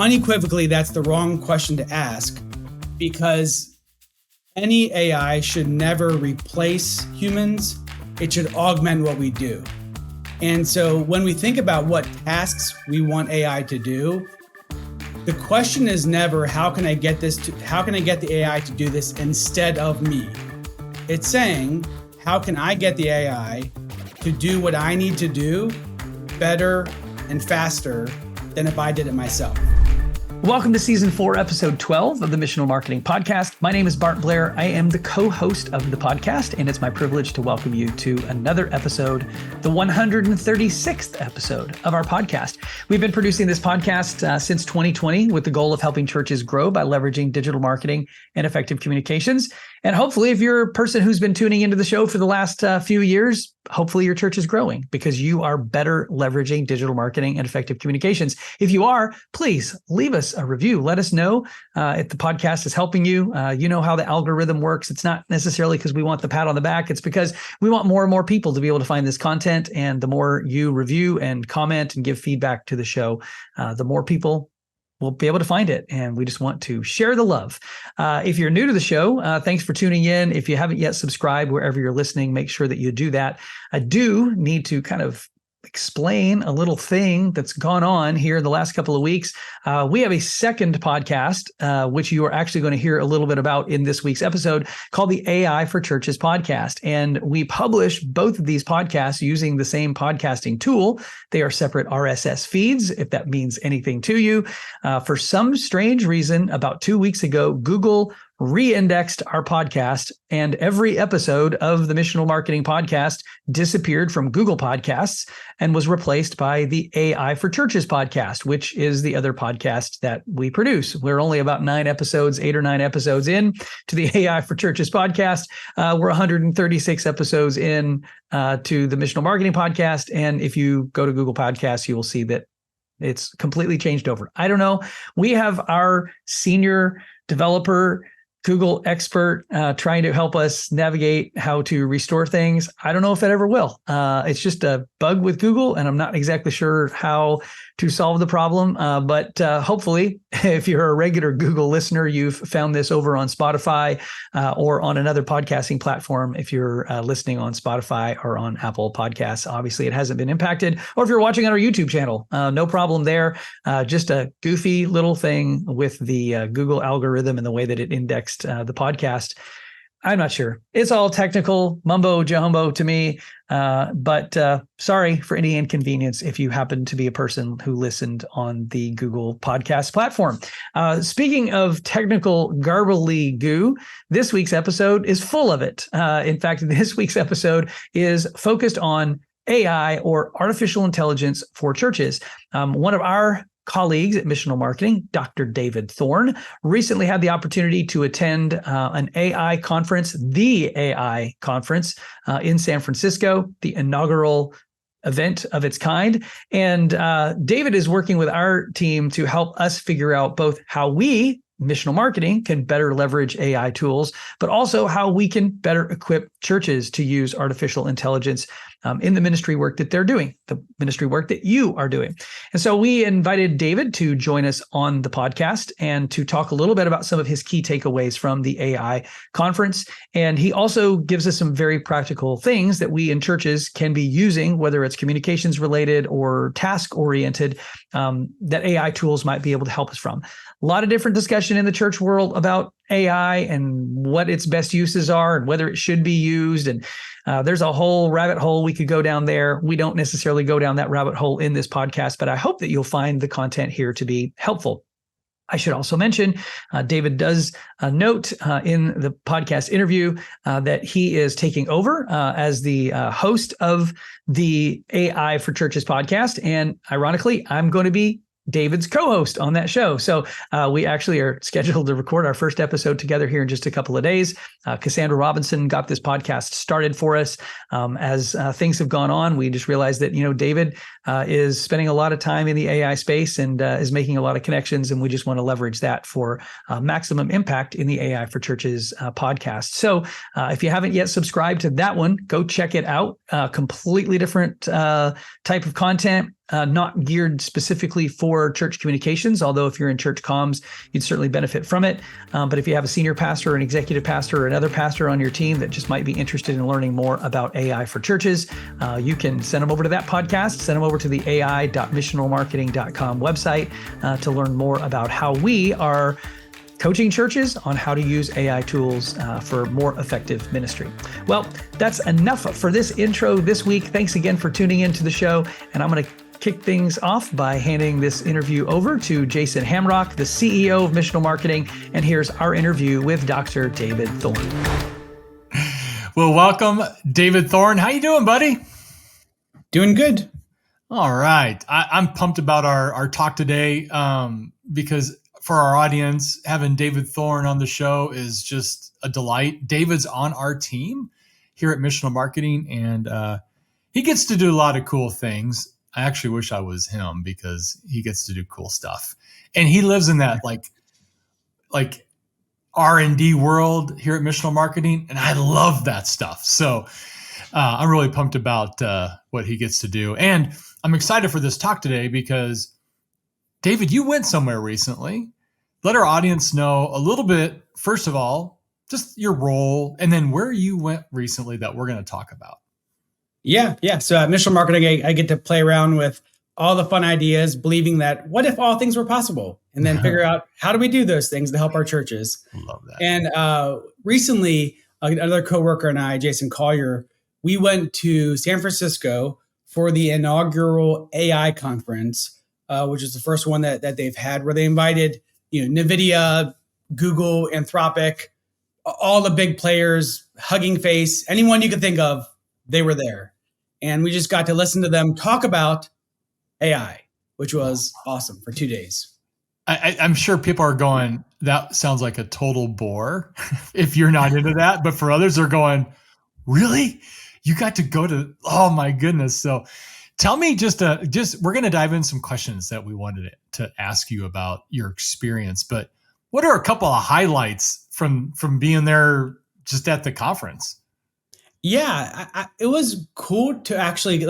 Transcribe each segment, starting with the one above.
unequivocally, that's the wrong question to ask, because any AI should never replace humans. It should augment what we do. And so when we think about what tasks we want AI to do, the question is never, how can I get the AI to do this instead of me? It's saying, how can I get the AI to do what I need to do better and faster than if I did it myself? Welcome to Season 4, Episode 12 of the Missional Marketing Podcast. My name is Bart Blair. I am the co-host of the podcast, and it's my privilege to welcome you to another episode, the 136th episode of our podcast. We've been producing this podcast since 2020 with the goal of helping churches grow by leveraging digital marketing and effective communications. And hopefully, if you're a person who's been tuning into the show for the last few years, hopefully your church is growing because you are better leveraging digital marketing and effective communications. If you are, please leave us a review. Let us know if the podcast is helping you. You know how the algorithm works. It's not necessarily because we want the pat on the back. It's because we want more and more people to be able to find this content. And the more you review and comment and give feedback to the show, the more people we'll be able to find it. And we just want to share the love. If you're new to the show, thanks for tuning in. If you haven't yet subscribed wherever you're listening, make sure that you do that. I do need to kind of explain a little thing that's gone on here in the last couple of weeks. We have a second podcast, which you are actually going to hear a little bit about in this week's episode, called the AI for Churches podcast. And we publish both of these podcasts using the same podcasting tool. They are separate RSS feeds, if that means anything to you. For some strange reason, about 2 weeks ago, Google re-indexed our podcast, and every episode of the Missional Marketing Podcast disappeared from Google Podcasts and was replaced by the AI for Churches podcast, which is the other podcast that we produce. We're only about 8 or 9 episodes in to the AI for Churches podcast. We're 136 episodes in to the Missional Marketing Podcast. And if you go to Google Podcasts, you will see that it's completely changed over. I don't know. We have our senior developer Google expert trying to help us navigate how to restore things. I don't know if it ever will. It's just a bug with Google, and I'm not exactly sure how to solve the problem. But hopefully, if you're a regular Google listener, you've found this over on Spotify or on another podcasting platform. If you're listening on Spotify or on Apple Podcasts, obviously it hasn't been impacted. Or if you're watching on our YouTube channel, no problem there. Just a goofy little thing with the Google algorithm and the way that it indexed the podcast. I'm not sure. It's all technical mumbo jumbo to me, but sorry for any inconvenience if you happen to be a person who listened on the Google Podcast platform. Speaking of technical garbly goo, this week's episode is full of it. In fact, this week's episode is focused on AI, or artificial intelligence for churches. One of our colleagues at Missional Marketing, Dr. David Thorne, recently had the opportunity to attend an AI conference, the AI conference in San Francisco, the inaugural event of its kind. And David is working with our team to help us figure out both how we, Missional Marketing, can better leverage AI tools, but also how we can better equip churches to use artificial intelligence in the ministry work that they're doing, the ministry work that you are doing. And so we invited David to join us on the podcast and to talk a little bit about some of his key takeaways from the AI conference. And he also gives us some very practical things that we in churches can be using, whether it's communications related or task oriented, that AI tools might be able to help us from. A lot of different discussion in the church world about AI and what its best uses are and whether it should be used. And there's a whole rabbit hole we could go down there. We don't necessarily go down that rabbit hole in this podcast, but I hope that you'll find the content here to be helpful. I should also mention, David does note in the podcast interview that he is taking over as the host of the AI for Churches podcast. And ironically, I'm going to be David's co-host on that show. So we actually are scheduled to record our first episode together here in just a couple of days. Cassandra Robinson got this podcast started for us. As things have gone on, we just realized that, David is spending a lot of time in the AI space and is making a lot of connections. And we just want to leverage that for maximum impact in the AI for Churches podcast. So if you haven't yet subscribed to that one, go check it out. Completely different type of content. not geared specifically for church communications, although if you're in church comms, you'd certainly benefit from it. But if you have a senior pastor, an executive pastor, or another pastor on your team that just might be interested in learning more about AI for churches, you can send them over to that podcast, send them over to the ai.missionalmarketing.com website to learn more about how we are coaching churches on how to use AI tools for more effective ministry. Well, that's enough for this intro this week. Thanks again for tuning into the show. And I'm going to kick things off by handing this interview over to Jason Hamrock, the CEO of Missional Marketing. And here's our interview with Dr. David Thorne. Well, welcome, David Thorne. How you doing, buddy? Doing good. All right. I'm pumped about our talk today because for our audience, having David Thorne on the show is just a delight. David's on our team here at Missional Marketing, and he gets to do a lot of cool things. I actually wish I was him because he gets to do cool stuff. And he lives in that like R&D world here at Missional Marketing, and I love that stuff. So I'm really pumped about what he gets to do. And I'm excited for this talk today because, David, you went somewhere recently. Let our audience know a little bit, first of all, just your role, and then where you went recently that we're going to talk about. Yeah. So at Missional Marketing, I get to play around with all the fun ideas, believing that what if all things were possible? And then figure out how do we do those things to help our churches. Love that. And recently, another coworker and I, Jason Collier, we went to San Francisco for the inaugural AI conference, which is the first one that they've had, where they invited Nvidia, Google, Anthropic, all the big players, Hugging Face, anyone you could think of, they were there. And we just got to listen to them talk about AI, which was awesome for 2 days. I'm sure people are going, that sounds like a total bore if you're not into that. But for others, they're going, really? You got to go to, oh my goodness. So tell me we're going to dive in some questions that we wanted to ask you about your experience. But what are a couple of highlights from being there just at the conference? Yeah, it was cool to actually,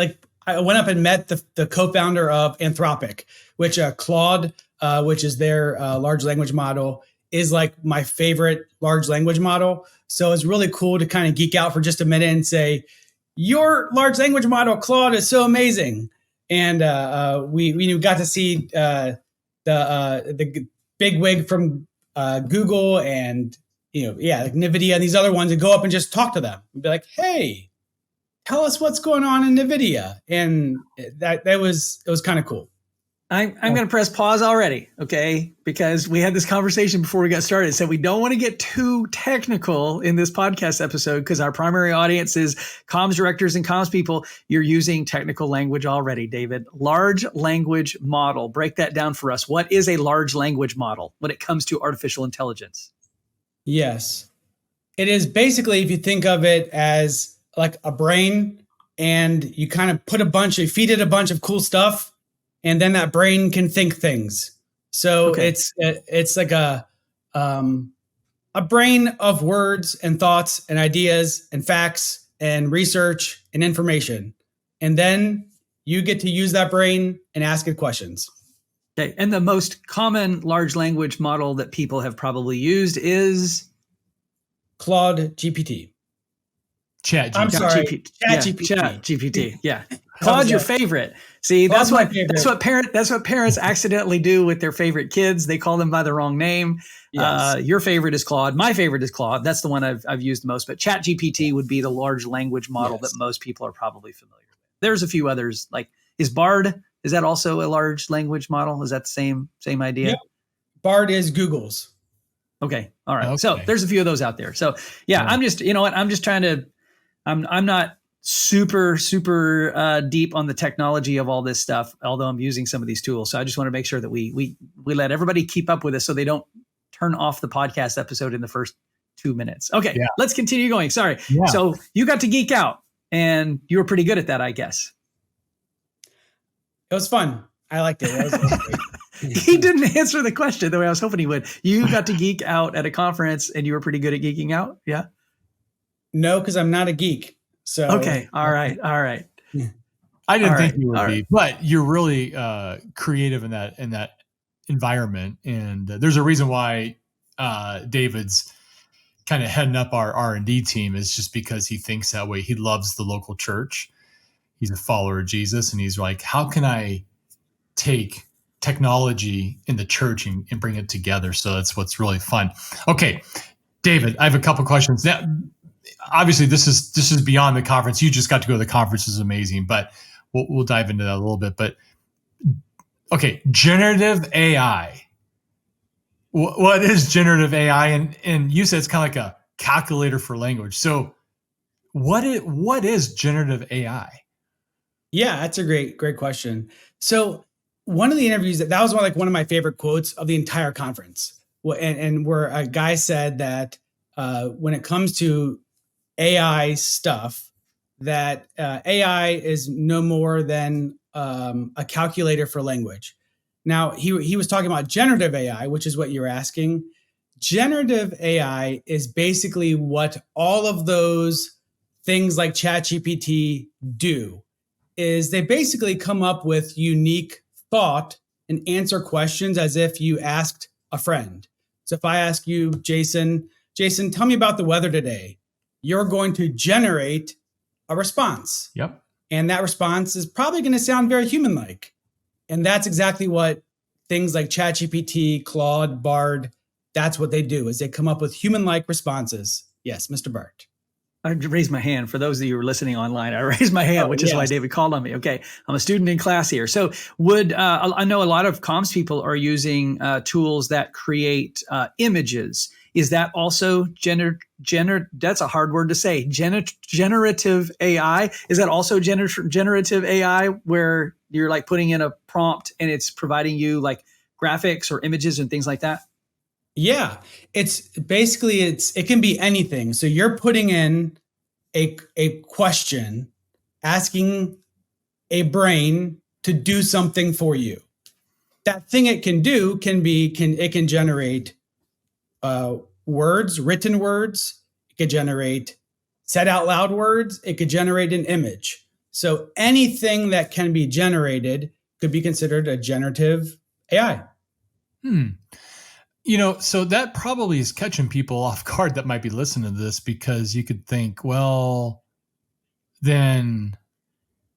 I went up and met the co-founder of Anthropic, which Claude, which is their large language model, is like my favorite large language model. So it's really cool to kind of geek out for just a minute and say, your large language model, Claude, is so amazing. And we got to see the big wig from Google and like Nvidia and these other ones, and go up and just talk to them and be like, hey, tell us what's going on in Nvidia. And it was kind of cool. I'm going to press pause already, okay? Because we had this conversation before we got started. So we don't want to get too technical in this podcast episode because our primary audience is comms directors and comms people. You're using technical language already, David. Large language model. Break that down for us. What is a large language model when it comes to artificial intelligence? Yes. It is basically, if you think of it as like a brain, and you kind of feed it a bunch of cool stuff, and then that brain can think things. So it's like a brain of words and thoughts and ideas and facts and research and information. And then you get to use that brain and ask it questions. Okay. And the most common large language model that people have probably used is Claude GPT. ChatGPT. I'm sorry. ChatGPT. Yeah. Claude's your favorite. See, that's what parents accidentally do with their favorite kids. They call them by the wrong name. Yes. Your favorite is Claude. My favorite is Claude. That's the one I've used the most. But ChatGPT would be the large language model that most people are probably familiar with. There's a few others. Like, is Bard? Is that also a large language model? Is that the same idea? Yep. Bard is Google's. Okay. All right. Okay. So there's a few of those out there. So yeah. I'm just, I'm just trying to. I'm not super deep on the technology of all this stuff, although I'm using some of these tools. So I just want to make sure that we let everybody keep up with us so they don't turn off the podcast episode in the first 2 minutes. Okay, Let's continue going. Sorry. Yeah. So you got to geek out, and you were pretty good at that, I guess. It was fun. I liked it. It was great. He didn't answer the question the way I was hoping he would. You got to geek out at a conference, and you were pretty good at geeking out. Yeah. No, because I'm not a geek. So okay. All right. Yeah. I didn't All think right. you would All be, right. but you're really creative in that environment, and there's a reason why David's kind of heading up our R&D team is just because he thinks that way. He loves the local church. He's a follower of Jesus, and he's like, how can I take technology in the church and bring it together? So that's what's really fun. Okay, David, I have a couple questions. Now, obviously, this is beyond the conference. You just got to go to the conference, is amazing, but we'll dive into that a little bit. But okay, generative AI. What is generative AI? And you said it's kind of like a calculator for language. So what is generative AI? Yeah, that's a great question. So one of the interviews that was one of my favorite quotes of the entire conference, and where a guy said that when it comes to AI stuff, that AI is no more than a calculator for language. Now he was talking about generative AI, which is what you're asking. Generative AI is basically what all of those things like ChatGPT do. Is they basically come up with unique thought and answer questions as if you asked a friend. So if I ask you, Jason, tell me about the weather today, you're going to generate a response. Yep. And that response is probably going to sound very human like. And that's exactly what things like ChatGPT, Claude, Bard, that's what they do, is they come up with human like responses. Yes, Mr. Bart. I raised my hand. For those of you who are listening online, I raised my hand, which is why David called on me. Okay, I'm a student in class here. So I know a lot of comms people are using tools that create images. Is that also that's a hard word to say, generative AI? Is that also generative AI, where you're like putting in a prompt and it's providing you like graphics or images and things like that? Yeah, it's basically it can be anything. So you're putting in a question, asking a brain to do something for you. That thing it can do can generate words, written words. It could generate said out loud words. It could generate an image. So anything that can be generated could be considered a generative AI. So that probably is catching people off guard that might be listening to this, because you could think, well, then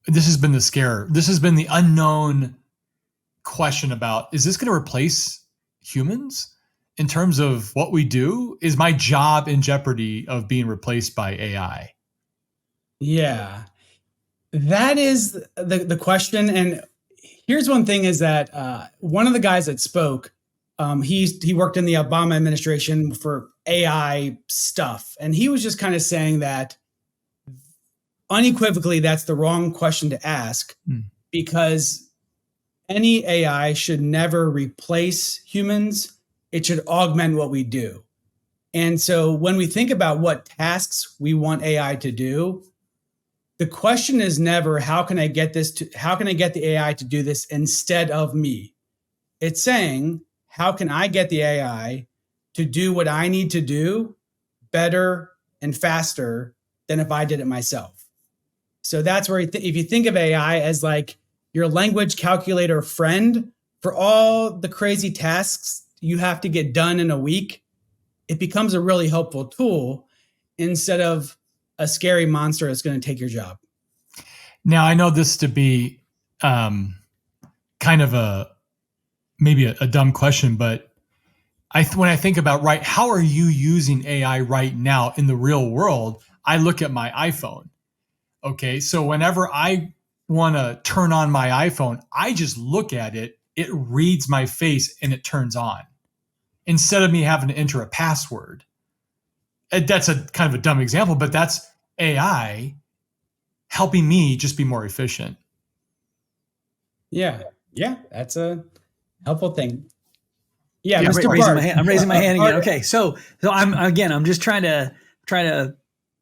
this has been the scare. This has been the unknown question about, is this going to replace humans in terms of what we do? Is my job in jeopardy of being replaced by AI? Yeah, that is the question. And here's one thing is that one of the guys that spoke, he worked in the Obama administration for AI stuff. And he was just kind of saying that unequivocally, that's the wrong question to ask, because any AI should never replace humans. It should augment what we do. And so when we think about what tasks we want AI to do, the question is never, how can I get the AI to do this instead of me? It's saying, how can I get the AI to do what I need to do better and faster than if I did it myself? So that's where if you think of AI as like your language calculator friend for all the crazy tasks you have to get done in a week, it becomes a really helpful tool instead of a scary monster that's going to take your job. Now, I know this to be kind of maybe a dumb question, but when I think about, right, how are you using AI right now in the real world? I look at my iPhone. Okay, so whenever I want to turn on my iPhone, I just look at it, it reads my face, and it turns on, instead of me having to enter a password. That's a kind of a dumb example, but that's AI helping me just be more efficient. Yeah, that's a helpful thing. Yeah, Mr. Bart. I'm raising my hand again. Okay, so I'm just trying to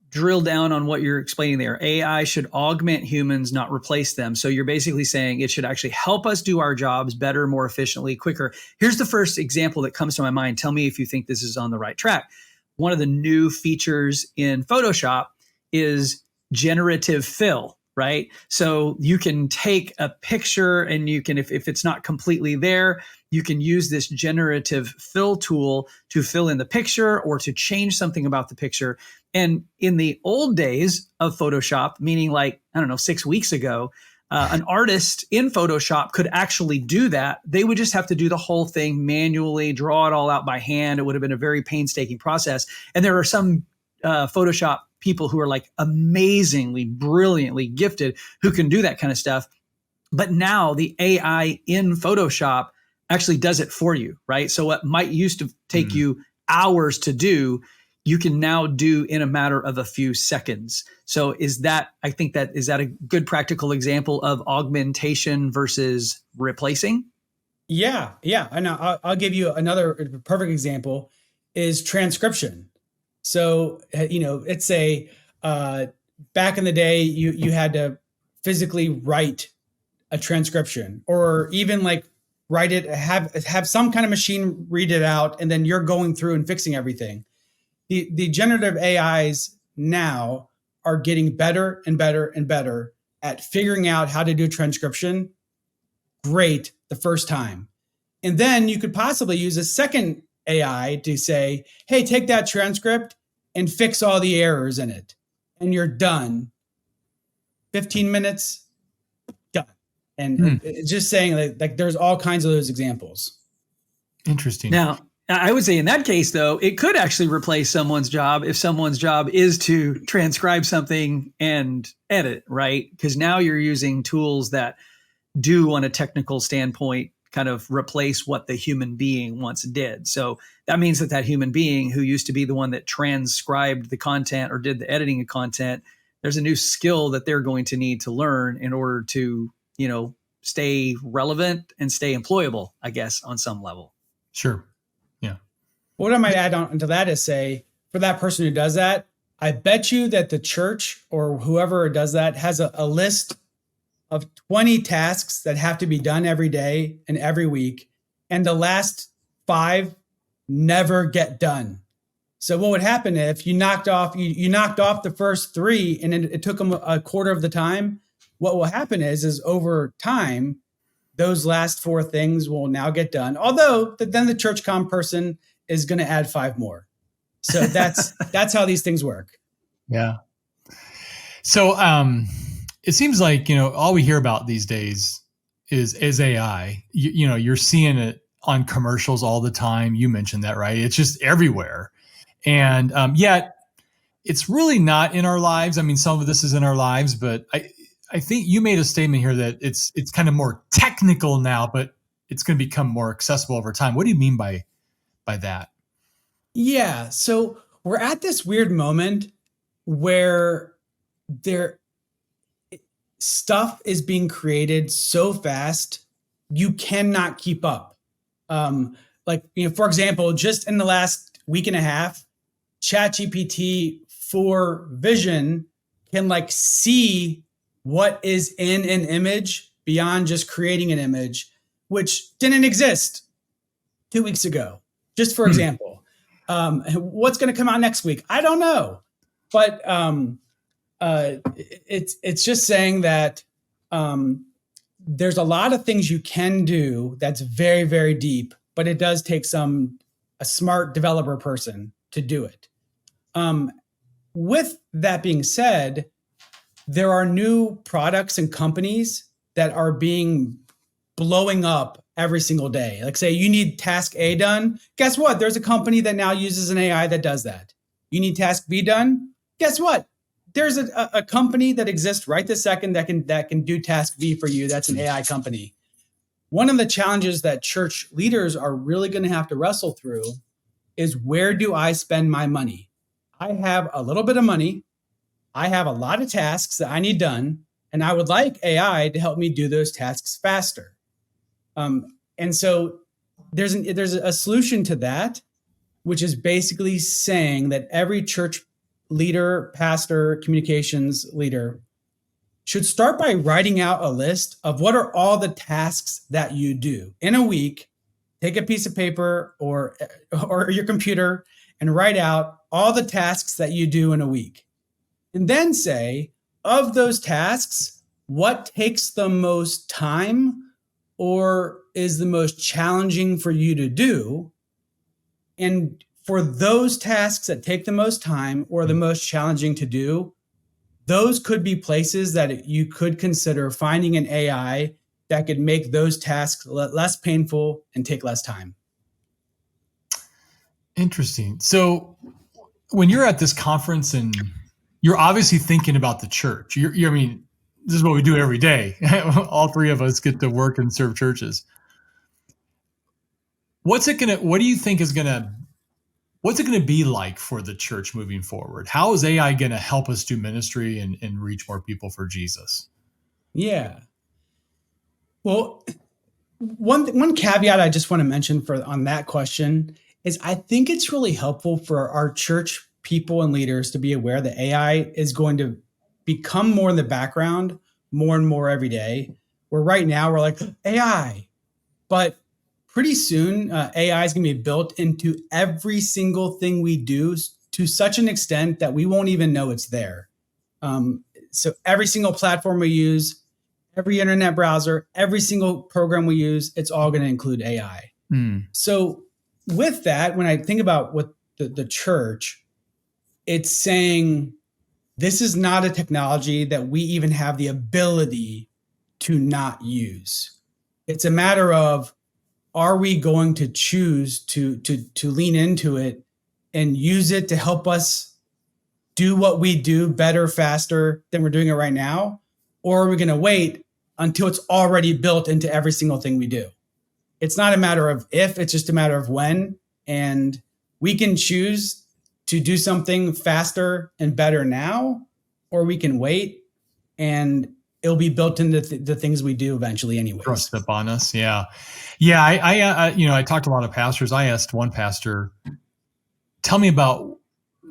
drill down on what you're explaining there. AI should augment humans, not replace them. So you're basically saying it should actually help us do our jobs better, more efficiently, quicker. Here's the first example that comes to my mind. Tell me if you think this is on the right track. One of the new features in Photoshop is generative fill. right? So you can take a picture and you can, if it's not completely there, you can use this generative fill tool to fill in the picture or to change something about the picture. And in the old days of Photoshop, meaning like, I don't know, 6 weeks ago, an artist in Photoshop could actually do that. They would just have to do the whole thing manually, draw it all out by hand. It would have been a very painstaking process. And there are some Photoshop people who are like amazingly, brilliantly gifted who can do that kind of stuff. But now the AI in Photoshop actually does it for you, right? So what might used to take you hours to do, you can now do in a matter of a few seconds. So is that a good practical example of augmentation versus replacing? Yeah. And I'll give you another perfect example is transcription. So, it's back in the day, you had to physically write a transcription, or even like write it, have some kind of machine read it out, and then you're going through and fixing everything. The generative AIs now are getting better and better and better at figuring out how to do transcription great the first time. And then you could possibly use a second AI to say, hey, take that transcript and fix all the errors in it. And you're done. 15 minutes, done. And it's just saying like there's all kinds of those examples. Interesting. Now, I would say in that case, though, it could actually replace someone's job if someone's job is to transcribe something and edit, right? Because now you're using tools that do, on a technical standpoint, kind of replace what the human being once did. So that means that human being who used to be the one that transcribed the content or did the editing of content, there's a new skill that they're going to need to learn in order to, stay relevant and stay employable, I guess, on some level. Sure. Yeah. What I might add on to that is say, for that person who does that, I bet you that the church or whoever does that has a list of 20 tasks that have to be done every day and every week. And the last 5 never get done. So what would happen if you knocked off the first 3 and it took them a quarter of the time? What will happen is over time, those last 4 things will now get done. Although then the church comm person is going to add 5 more. So that's how these things work. Yeah. So it seems like, all we hear about these days is AI. You're seeing it on commercials all the time. You mentioned that, right? It's just everywhere. And yet it's really not in our lives. I mean, some of this is in our lives, but I think you made a statement here that it's kind of more technical now, but it's going to become more accessible over time. What do you mean by that? Yeah. So we're at this weird moment where stuff is being created so fast, you cannot keep up. For example, just in the last week and a half, ChatGPT for vision can see what is in an image beyond just creating an image, which didn't exist 2 weeks ago, just for example. What's going to come out next week? I don't know. But it's just saying that there's a lot of things you can do that's very, very deep, but it does take a smart developer person to do it. With that being said, there are new products and companies that are blowing up every single day. Like say you need task A done. Guess what? There's a company that now uses an AI that does that. You need task B done. Guess what? There's a company that exists right this second that can do task B for you. That's an AI company. One of the challenges that church leaders are really going to have to wrestle through is, where do I spend my money? I have a little bit of money. I have a lot of tasks that I need done, and I would like AI to help me do those tasks faster. And so there's a solution to that, which is basically saying that every church leader, pastor, communications leader should start by writing out a list of what are all the tasks that you do in a week. Take a piece of paper or your computer and write out all the tasks that you do in a week. And then say, of those tasks, what takes the most time or is the most challenging for you to do? And for those tasks that take the most time or the most challenging to do, those could be places that you could consider finding an AI that could make those tasks less painful and take less time. Interesting. So when you're at this conference and you're obviously thinking about the church, I mean, this is what we do every day. All three of us get to work and serve churches. What do you think what's it going to be like for the church moving forward? How is AI going to help us do ministry and reach more people for Jesus? Yeah. Well, one caveat I just want to mention on that question is I think it's really helpful for our church people and leaders to be aware that AI is going to become more in the background more and more every day. Where right now we're like AI, but pretty soon AI is going to be built into every single thing we do to such an extent that we won't even know it's there. So every single platform we use, every internet browser, every single program we use, it's all going to include AI. So with that, when I think about what the church, it's saying this is not a technology that we even have the ability to not use. It's a matter of, are we going to choose to lean into it and use it to help us do what we do better, faster than we're doing it right now? Or are we going to wait until it's already built into every single thing we do? It's not a matter of if, it's just a matter of when. And we can choose to do something faster and better now, or we can wait and it'll be built into the things we do eventually anyways. Trust upon us. Yeah. Yeah. I talked to a lot of pastors. I asked one pastor, tell me about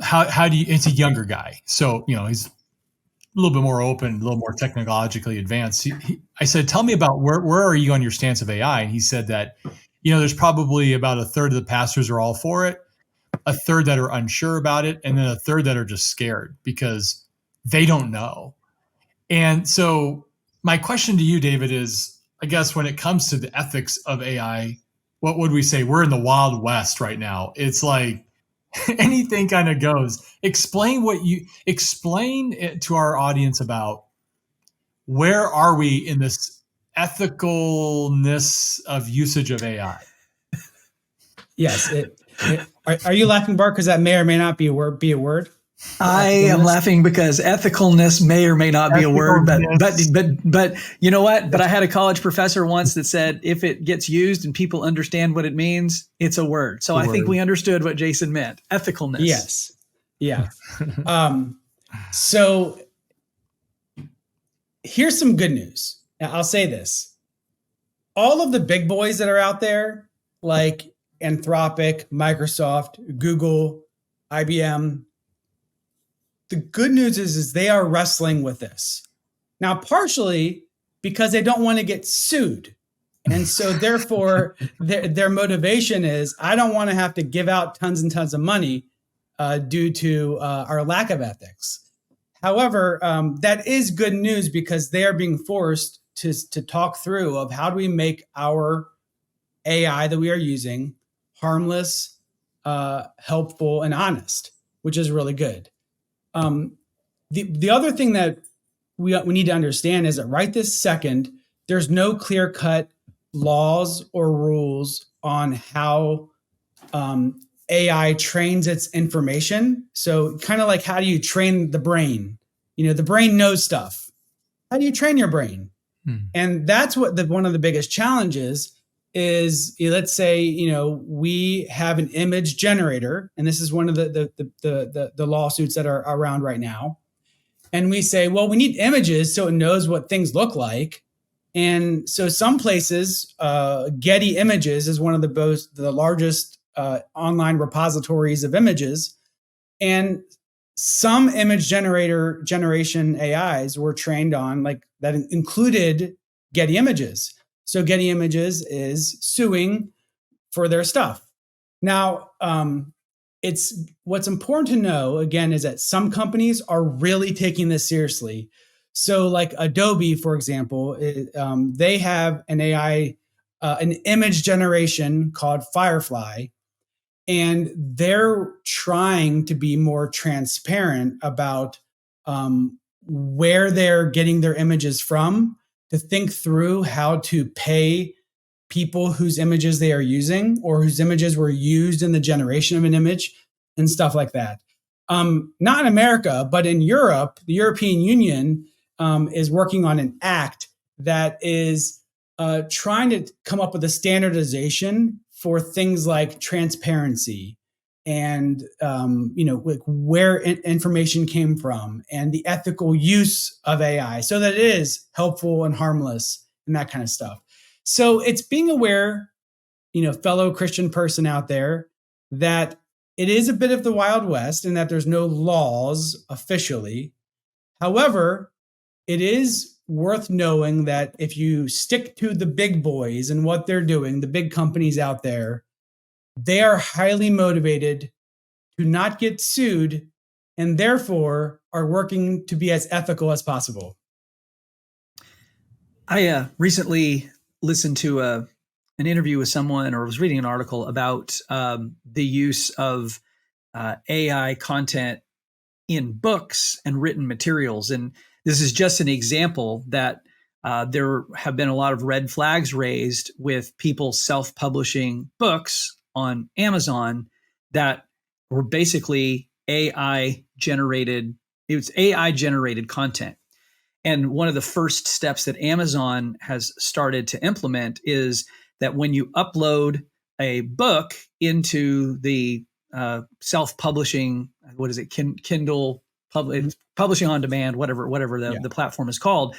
how do you, it's a younger guy. So, he's a little bit more open, a little more technologically advanced. I said, tell me about where are you on your stance of AI? And he said that, there's probably about a third of the pastors are all for it, a third that are unsure about it, and then a third that are just scared because they don't know. And so my question to you, David, is, I guess when it comes to the ethics of AI, what would we say? We're in the Wild West right now. It's like anything kind of goes. Explain it to our audience about where are we in this ethicalness of usage of AI? Yes. Are you laughing, Bart? Because that may or may not be a word. I am laughing because ethicalness may or may not be a word, but you know what? But I had a college professor once that said, if it gets used and people understand what it means, it's a word. So I think we understood what Jason meant. Ethicalness. Yes. Yeah. So here's some good news. Now, I'll say this. All of the big boys that are out there, like Anthropic, Microsoft, Google, IBM, the good news is they are wrestling with this. Now, partially because they don't want to get sued. And so therefore, their motivation is, I don't want to have to give out tons and tons of money due to our lack of ethics. However, that is good news because they are being forced to talk through of how do we make our AI that we are using harmless, helpful, and honest, which is really good. The other thing that we need to understand is that right this second, there's no clear-cut laws or rules on how AI trains its information. So kind of like, how do you train the brain? The brain knows stuff. How do you train your brain? And that's what one of the biggest challenges is. Let's say, we have an image generator, and this is one of the lawsuits that are around right now. And we say, well, we need images so it knows what things look like. And so some places, Getty Images is one of the largest online repositories of images. And some image generation AIs were trained on that included Getty Images. So Getty Images is suing for their stuff. Now, it's what's important to know, again, is that some companies are really taking this seriously. So like Adobe, for example, they have an AI, an image generation called Firefly, and they're trying to be more transparent about where they're getting their images from, to think through how to pay people whose images they are using or whose images were used in the generation of an image and stuff like that. Not in America, but in Europe, the European Union is working on an act that is trying to come up with a standardization for things like transparency and like where information came from and the ethical use of AI, so that it is helpful and harmless and that kind of stuff. So it's being aware, fellow Christian person out there, that it is a bit of the Wild West and that there's no laws officially. However, it is worth knowing that if you stick to the big boys and what they're doing, the big companies out there, they are highly motivated to not get sued and therefore are working to be as ethical as possible. I recently listened to an interview with someone, or was reading an article about the use of AI content in books and written materials. And this is just an example that there have been a lot of red flags raised with people self-publishing books on Amazon that were basically AI generated. It was AI generated content. And one of the first steps that Amazon has started to implement is that when you upload a book into the self-publishing, what is it, Kindle, publishing on demand, whatever the platform is called,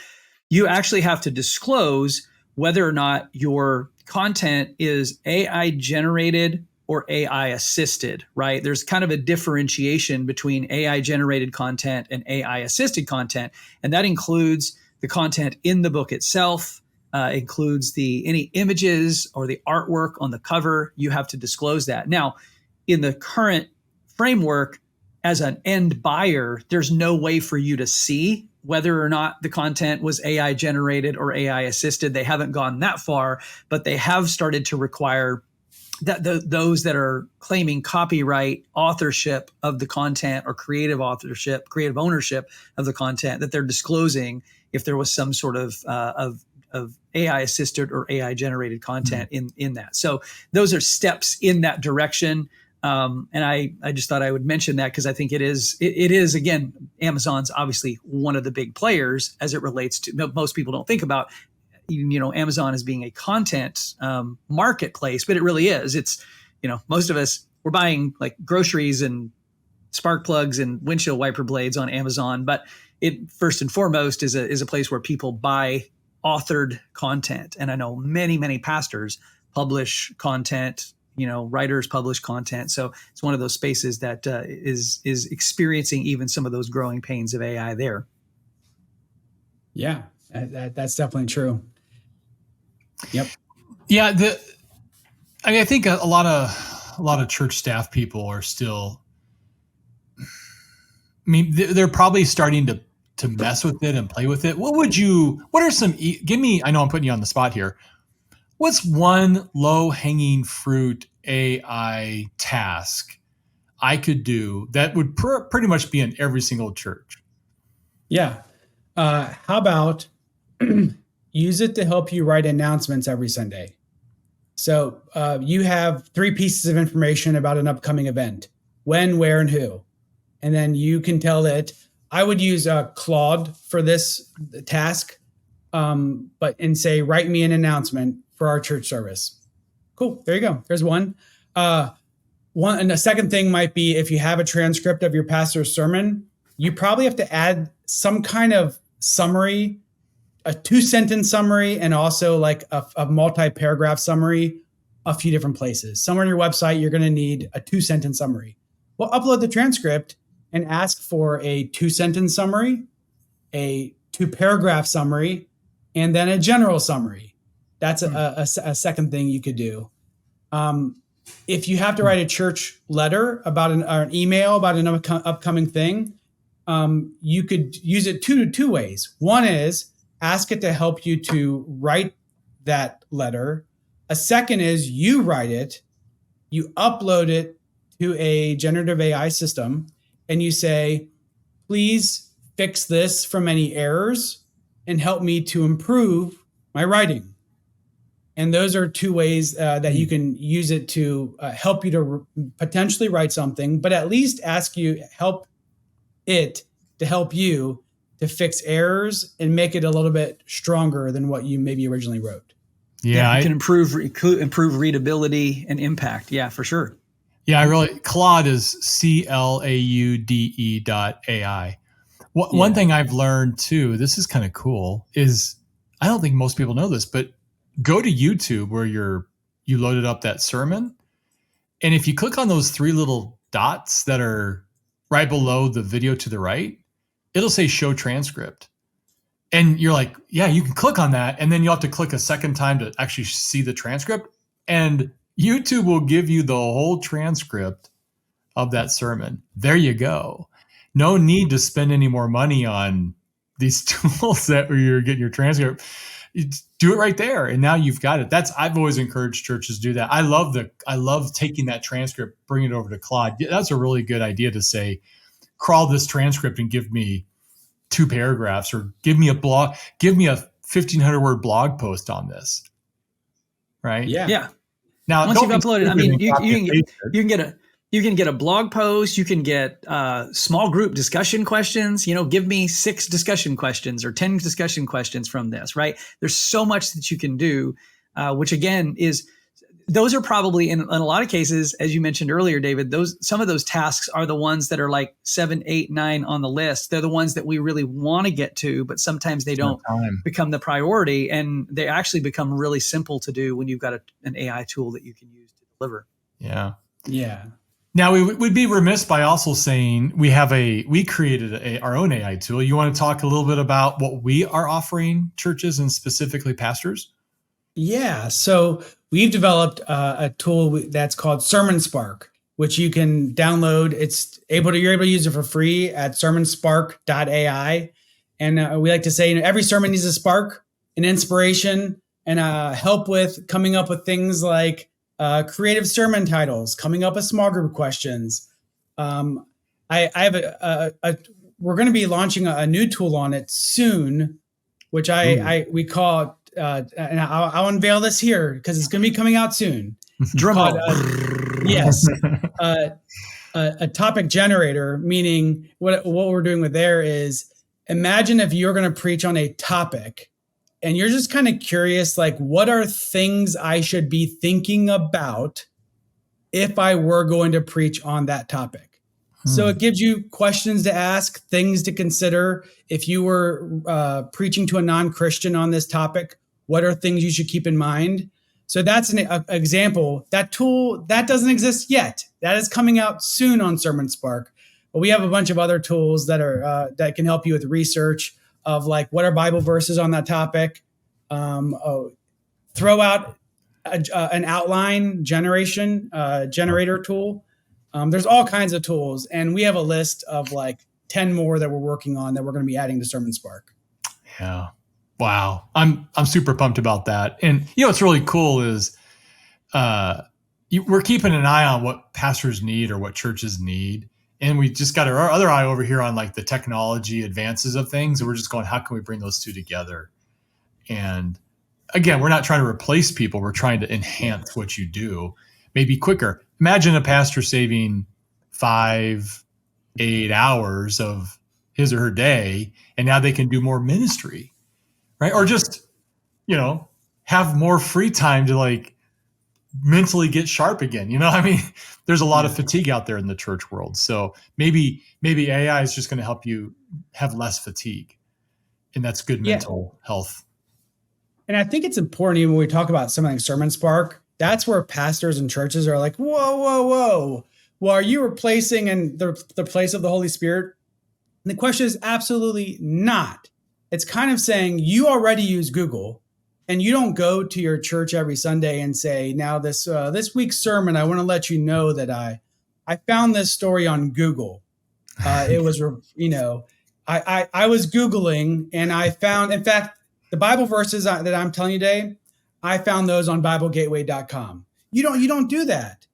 you actually have to disclose whether or not your content is AI generated or AI assisted, right? There's kind of a differentiation between AI generated content and AI assisted content. And that includes the content in the book itself, includes any images or the artwork on the cover. You have to disclose that. Now, in the current framework, as an end buyer, there's no way for you to see whether or not the content was AI generated or AI assisted. They haven't gone that far, but they have started to require that those that are claiming copyright authorship of the content or creative ownership of the content, that they're disclosing if there was some sort of AI assisted or AI generated content in that. So those are steps in that direction. And I just thought I would mention that because I think it is again, Amazon's obviously one of the big players as it relates to, most people don't think about, Amazon as being a content marketplace, but it really is. It's, most of us, we're buying like groceries and spark plugs and windshield wiper blades on Amazon, but it first and foremost is a place where people buy authored content. And I know many, many pastors publish content, writers publish content. So it's one of those spaces that is experiencing even some of those growing pains of AI there. Yeah, that's definitely true. Yep. Yeah. I think a lot of church staff people are still, they're probably starting to mess with it and play with it. What are some, give me, I know I'm putting you on the spot here. What's one low hanging fruit AI task I could do that would pretty much be in every single church? Yeah. How about use it to help you write announcements every Sunday? So you have 3 pieces of information about an upcoming event: when, where, and who. And then you can tell it. I would use Claude for this task, and say, write me an announcement for our church service. Cool. There you go. There's one. And the second thing might be, if you have a transcript of your pastor's sermon, you probably have to add some kind of summary, a 2-sentence summary, and also like a multi-paragraph summary, a few different places. Somewhere on your website, you're going to need a 2-sentence summary. Well, upload the transcript and ask for a 2-sentence summary, a 2-paragraph summary, and then a general summary. That's a second thing you could do. if you have to write a church letter about or an email about an upcoming thing, you could use it two ways. One is ask it to help you to write that letter. A second is you write it, you upload it to a generative AI system, and you say, please fix this from any errors and help me to improve my writing. And those are two ways that you can use it to help you to potentially write something, but at least help it to help you to fix errors and make it a little bit stronger than what you maybe originally wrote. Yeah, it can improve readability and impact. Yeah, for sure. Yeah, Claude is CLAUDE.ai. One thing I've learned too, this is kind of cool, is I don't think most people know this, but go to YouTube where you loaded up that sermon. And if you click on those three little dots that are right below the video to the right, it'll say show transcript. And you're like, yeah, you can click on that. And then you'll have to click a second time to actually see the transcript. And YouTube will give you the whole transcript of that sermon. There you go. No need to spend any more money on these tools that you're getting your transcript. Do it right there, and now you've got it. I've always encouraged churches to do that. I love taking that transcript, bringing it over to Claude. That's a really good idea to say, crawl this transcript and give me 2 paragraphs, or give me a 1,500 word blog post on this. Right? Yeah. Now, once you've uploaded, I mean, you can get a blog post. You can get small group discussion questions. Give me 6 discussion questions or 10 discussion questions from this, right? There's so much that you can do, which again those are probably in a lot of cases, as you mentioned earlier, David, some of those tasks are the ones that are like 7, 8, 9 on the list. They're the ones that we really want to get to, but sometimes they don't become the priority, and they actually become really simple to do when you've got an AI tool that you can use to deliver. Yeah. Yeah. Now, we would be remiss by also saying we created our own AI tool. You want to talk a little bit about what we are offering churches and specifically pastors? Yeah. So we've developed a tool that's called Sermon Spark, which you can download. You're able to use it for free at sermonspark.ai. And we like to say, every sermon needs a spark, an inspiration, and help with coming up with things like creative sermon titles, coming up with small group questions. I have we're going to be launching a new tool on it soon, which we call it, and I'll unveil this here because it's going to be coming out soon. Drum roll. Yes. A topic generator, meaning what we're doing with there is, imagine if you're going to preach on a topic and you're just kind of curious, like, what are things I should be thinking about if I were going to preach on that topic? So it gives you questions to ask, things to consider. If you were preaching to a non-Christian on this topic, what are things you should keep in mind? So that's an example. That tool, that doesn't exist yet. That is coming out soon on Sermon Spark. But we have a bunch of other tools that that can help you with research of, like, what are Bible verses on that topic. Throw out an outline generator tool. There's all kinds of tools, and we have a list of like 10 more that we're working on that we're going to be adding to Sermon Spark. Yeah. Wow. I'm super pumped about that. And what's really cool is we're keeping an eye on what pastors need or what churches need. And we just got our other eye over here on, like, the technology advances of things. And we're just going, how can we bring those two together? And again, we're not trying to replace people. We're trying to enhance what you do, maybe quicker. Imagine a pastor saving 5-8 hours of his or her day, and now they can do more ministry, right? Or just, have more free time to, like, mentally get sharp again. There's a lot of fatigue out there in the church world. So maybe AI is just going to help you have less fatigue, and that's good mental health. And I think it's important, even when we talk about something like Sermon Spark, that's where pastors and churches are like, whoa. Well, are you replacing in the place of the Holy Spirit? And the question is absolutely not. It's kind of saying you already use Google, and you don't go to your church every Sunday and say, now this week's sermon, I want to let you know that I found this story on Google. It was, I was Googling and I found, in fact, the Bible verses that I'm telling you today, I found those on BibleGateway.com. You don't do that.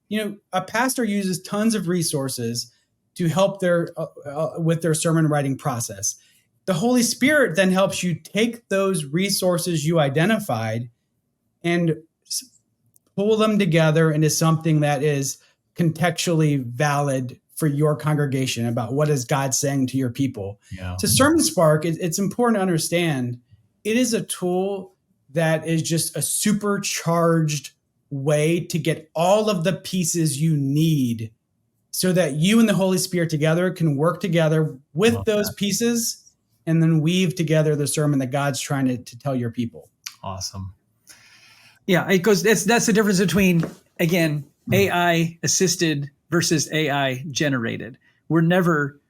A pastor uses tons of resources to help with their sermon writing process. The Holy Spirit then helps you take those resources you identified and pull them together into something that is contextually valid for your congregation about what is God saying to your people. Yeah. So Sermon Spark, it's important to understand, it is a tool that is just a supercharged way to get all of the pieces you need so that you and the Holy Spirit together can work together with those pieces and then weave together the sermon that God's trying to tell your people. Awesome. Yeah, it goes. That's the difference between, again, AI assisted versus AI generated. We're never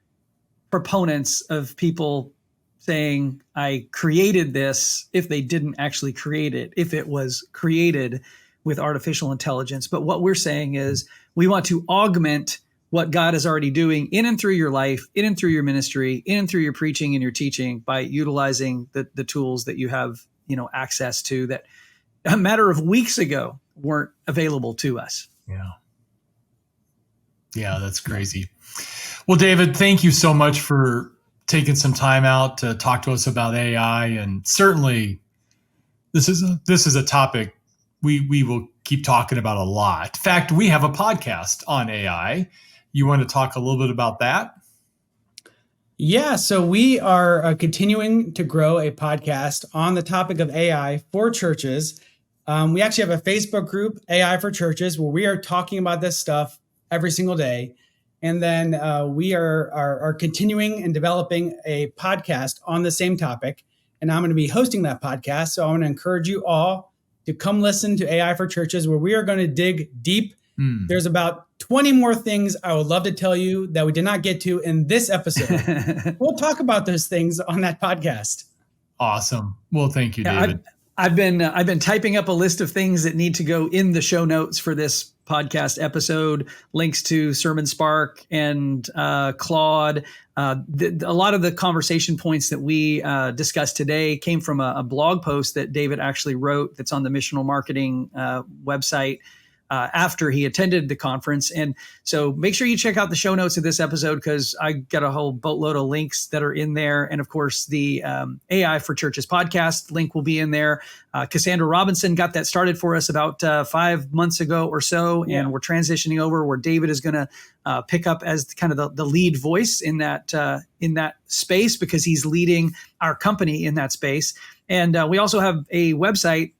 proponents of people saying, I created this, if they didn't actually create it, if it was created with artificial intelligence. But what we're saying is we want to augment what God is already doing in and through your life, in and through your ministry, in and through your preaching and your teaching by utilizing the tools that you have, access to that a matter of weeks ago weren't available to us. Yeah, that's crazy. Well, David, thank you so much for taking some time out to talk to us about AI. And certainly this is a topic we will keep talking about a lot. In fact, we have a podcast on AI. You want to talk a little bit about that? Yeah, so we are continuing to grow a podcast on the topic of AI for churches. We actually have a Facebook group, AI for Churches, where we are talking about this stuff every single day. And then we are continuing and developing a podcast on the same topic. And I'm going to be hosting that podcast. So I want to encourage you all to come listen to AI for Churches, where we are going to dig deep. There's about 20 more things I would love to tell you that we did not get to in this episode. We'll talk about those things on that podcast. Awesome. Well, thank you, David. I've been typing up a list of things that need to go in the show notes for this podcast episode, links to Sermon Spark and Claude. A lot of the conversation points that we discussed today came from a blog post that David actually wrote that's on the Missional Marketing website after he attended the conference. And so make sure you check out the show notes of this episode, because I got a whole boatload of links that are in there. And of course, the AI for Churches podcast link will be in there. Cassandra Robinson got that started for us about 5 months ago or so. Yeah. And we're transitioning over where David is going to pick up as kind of the lead voice in that space, because he's leading our company in that space. And we also have a website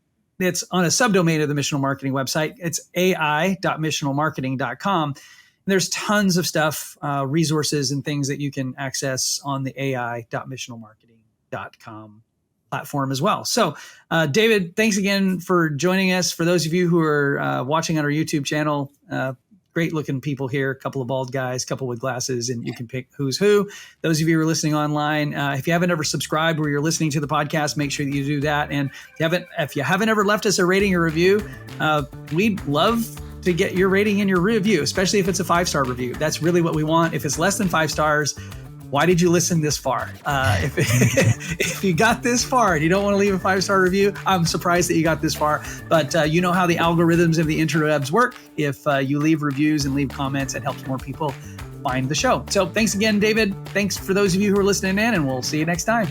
it's on a subdomain of the Missional Marketing website. It's ai.missionalmarketing.com. And there's tons of stuff, resources and things that you can access on the ai.missionalmarketing.com platform as well. So, David, thanks again for joining us. For those of you who are watching on our YouTube channel, great looking people here, a couple of bald guys, a couple with glasses, and you can pick who's who. Those of you who are listening online, if you haven't ever subscribed where you're listening to the podcast, make sure that you do that. And if you haven't ever left us a rating or review, we'd love to get your rating and your review, especially if it's a 5-star review. That's really what we want. If it's less than 5 stars, why did you listen this far? If you got this far and you don't want to leave a 5-star review, I'm surprised that you got this far. But you know how the algorithms of the interwebs work. If you leave reviews and leave comments, it helps more people find the show. So thanks again, David. Thanks for those of you who are listening in, and we'll see you next time.